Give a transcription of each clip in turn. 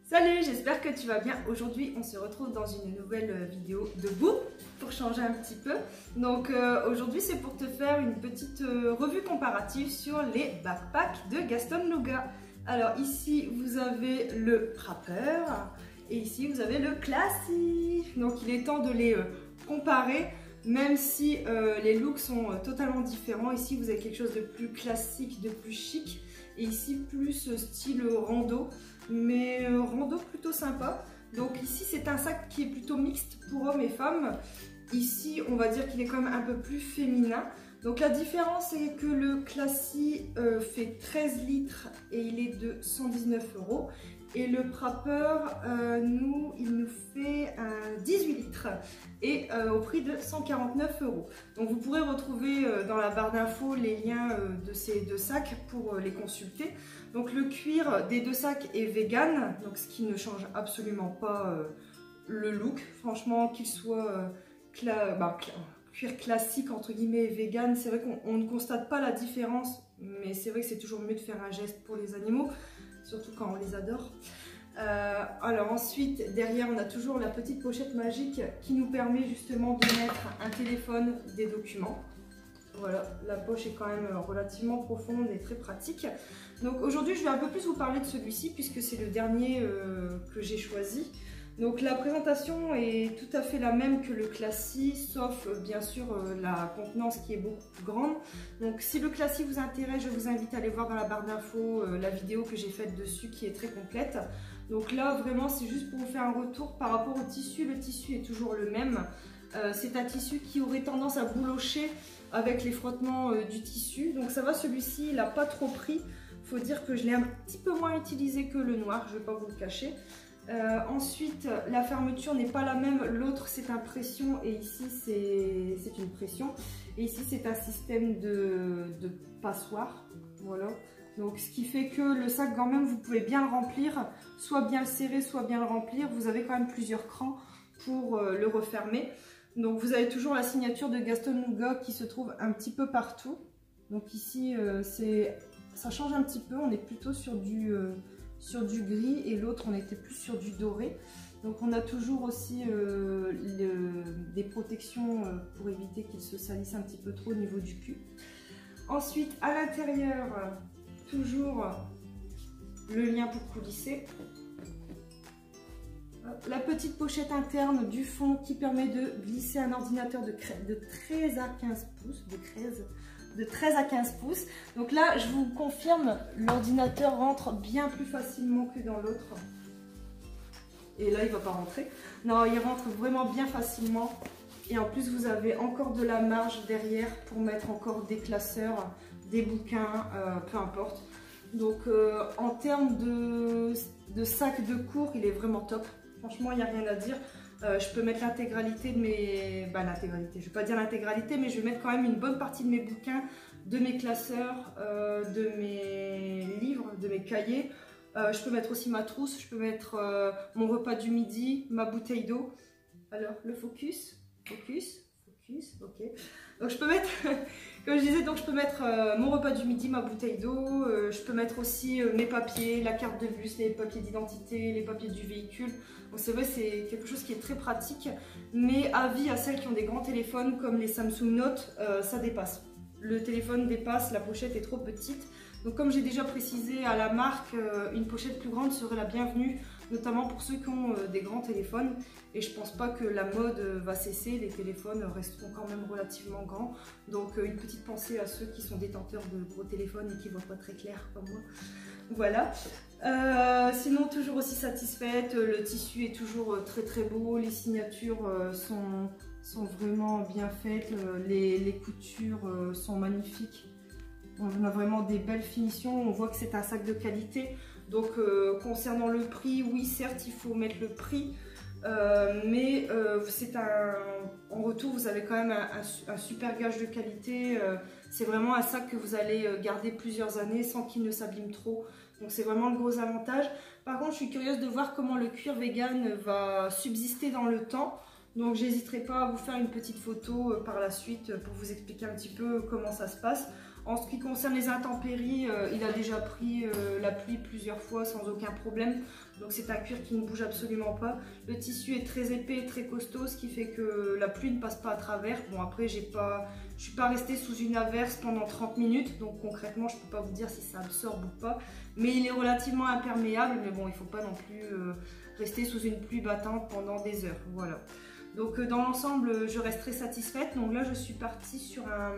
Salut, j'espère que tu vas bien. Aujourd'hui, on se retrouve dans une nouvelle vidéo debout pour changer un petit peu. Donc aujourd'hui, c'est pour te faire une petite revue comparative sur les backpacks de Gaston Luga. Alors ici, vous avez le Prapper et ici, vous avez le Classy. Donc il est temps de les comparer, même si les looks sont totalement différents. Ici, vous avez quelque chose de plus classique, de plus chic. Et ici, plus style rando, mais rando plutôt sympa. Donc ici, c'est un sac qui est plutôt mixte pour hommes et femmes. Ici, on va dire qu'il est quand même un peu plus féminin. Donc la différence, c'est que le Classy fait 13 litres et il est de 119 €. Et le Prapper, il nous fait 18 litres et au prix de 149 €. Donc vous pourrez retrouver dans la barre d'infos les liens de ces deux sacs pour les consulter. Donc le cuir des deux sacs est vegan, donc ce qui ne change absolument pas le look. Franchement, qu'il soit cuir classique entre guillemets et vegan, c'est vrai qu'on ne constate pas la différence, mais c'est vrai que c'est toujours mieux de faire un geste pour les animaux, surtout quand on les adore. Alors ensuite, derrière, on a toujours la petite pochette magique qui nous permet justement de mettre un téléphone, des documents. Voilà, la poche est quand même relativement profonde et très pratique. Donc aujourd'hui, je vais un peu plus vous parler de celui-ci puisque c'est le dernier que j'ai choisi. Donc la présentation est tout à fait la même que le Classy, sauf bien sûr la contenance qui est beaucoup plus grande. Donc si le Classy vous intéresse, je vous invite à aller voir dans la barre d'infos la vidéo que j'ai faite dessus qui est très complète. Donc là vraiment c'est juste pour vous faire un retour par rapport au tissu. Le tissu est toujours le même. C'est un tissu qui aurait tendance à boulocher avec les frottements du tissu. Donc ça va, celui-ci il n'a pas trop pris. Il faut dire que je l'ai un petit peu moins utilisé que le noir, je ne vais pas vous le cacher. Ensuite, la fermeture n'est pas la même, l'autre c'est un pression et ici c'est une pression. Et ici c'est un système de passoire, voilà. Donc ce qui fait que le sac quand même vous pouvez bien le remplir, soit bien le serrer, soit bien le remplir. Vous avez quand même plusieurs crans pour le refermer. Donc vous avez toujours la signature de Gaston Luga qui se trouve un petit peu partout. Donc ici ça change un petit peu, on est plutôt sur du gris et l'autre on était plus sur du doré. Donc on a toujours aussi des protections pour éviter qu'il se salisse un petit peu trop au niveau du cul. Ensuite à l'intérieur, toujours le lien pour coulisser. La petite pochette interne du fond qui permet de glisser un ordinateur de 13 à 15 pouces, de 13 à 15 pouces. Donc là, je vous confirme, l'ordinateur rentre bien plus facilement que dans l'autre. Et là, il ne va pas rentrer. Non, il rentre vraiment bien facilement. Et en plus, vous avez encore de la marge derrière pour mettre encore des classeurs, des bouquins, peu importe. Donc en termes de sac de cours, il est vraiment top. Franchement, il n'y a rien à dire. Je peux mettre l'intégralité de mes... l'intégralité, je ne vais pas dire l'intégralité, mais je vais mettre quand même une bonne partie de mes bouquins, de mes classeurs, de mes livres, de mes cahiers. Je peux mettre aussi ma trousse, je peux mettre mon repas du midi, ma bouteille d'eau. Alors, le focus, ok. Donc je peux mettre, comme je disais, donc je peux mettre mon repas du midi, ma bouteille d'eau, je peux mettre aussi mes papiers, la carte de bus, les papiers d'identité, les papiers du véhicule. Donc c'est vrai, c'est quelque chose qui est très pratique, mais avis à celles qui ont des grands téléphones comme les Samsung Note, ça dépasse. Le téléphone dépasse, la pochette est trop petite. Donc comme j'ai déjà précisé à la marque, une pochette plus grande serait la bienvenue, notamment pour ceux qui ont des grands téléphones. Et je pense pas que la mode va cesser, les téléphones resteront quand même relativement grands. Donc une petite pensée à ceux qui sont détenteurs de gros téléphones et qui ne voient pas très clair comme moi. Voilà. Sinon toujours aussi satisfaite, le tissu est toujours très très beau, les signatures sont vraiment bien faites, les coutures sont magnifiques. On a vraiment des belles finitions, on voit que c'est un sac de qualité. Donc concernant le prix, oui certes il faut mettre le prix, mais en retour vous avez quand même un super gage de qualité. C'est vraiment un sac que vous allez garder plusieurs années sans qu'il ne s'abîme trop. Donc c'est vraiment le gros avantage. Par contre je suis curieuse de voir comment le cuir vegan va subsister dans le temps. Donc j'hésiterai pas à vous faire une petite photo par la suite pour vous expliquer un petit peu comment ça se passe. En ce qui concerne les intempéries, il a déjà pris la pluie plusieurs fois sans aucun problème. Donc c'est un cuir qui ne bouge absolument pas. Le tissu est très épais, très costaud, ce qui fait que la pluie ne passe pas à travers. Bon après, je suis pas restée sous une averse pendant 30 minutes. Donc concrètement, je ne peux pas vous dire si ça absorbe ou pas. Mais il est relativement imperméable. Mais bon, il ne faut pas non plus rester sous une pluie battante pendant des heures. Voilà. Donc dans l'ensemble, je reste très satisfaite. Donc là, je suis partie sur un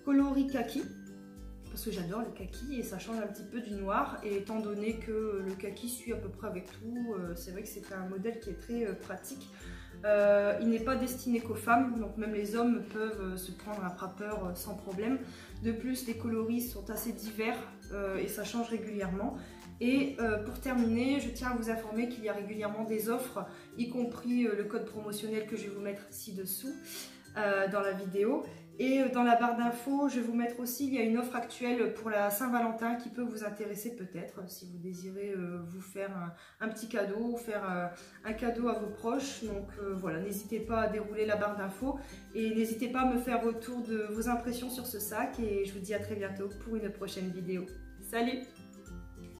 coloris kaki. Parce que j'adore le kaki et ça change un petit peu du noir. Et étant donné que le kaki suit à peu près avec tout, c'est vrai que c'est un modèle qui est très pratique. Il n'est pas destiné qu'aux femmes, donc même les hommes peuvent se prendre un frappeur sans problème. De plus, les coloris sont assez divers et ça change régulièrement. Et pour terminer, je tiens à vous informer qu'il y a régulièrement des offres, y compris le code promotionnel que je vais vous mettre ci-dessous dans la vidéo. Et dans la barre d'infos, je vais vous mettre aussi, il y a une offre actuelle pour la Saint-Valentin qui peut vous intéresser peut-être si vous désirez vous faire un petit cadeau ou faire un cadeau à vos proches. Donc voilà, n'hésitez pas à dérouler la barre d'infos et n'hésitez pas à me faire retour de vos impressions sur ce sac et je vous dis à très bientôt pour une prochaine vidéo. Salut!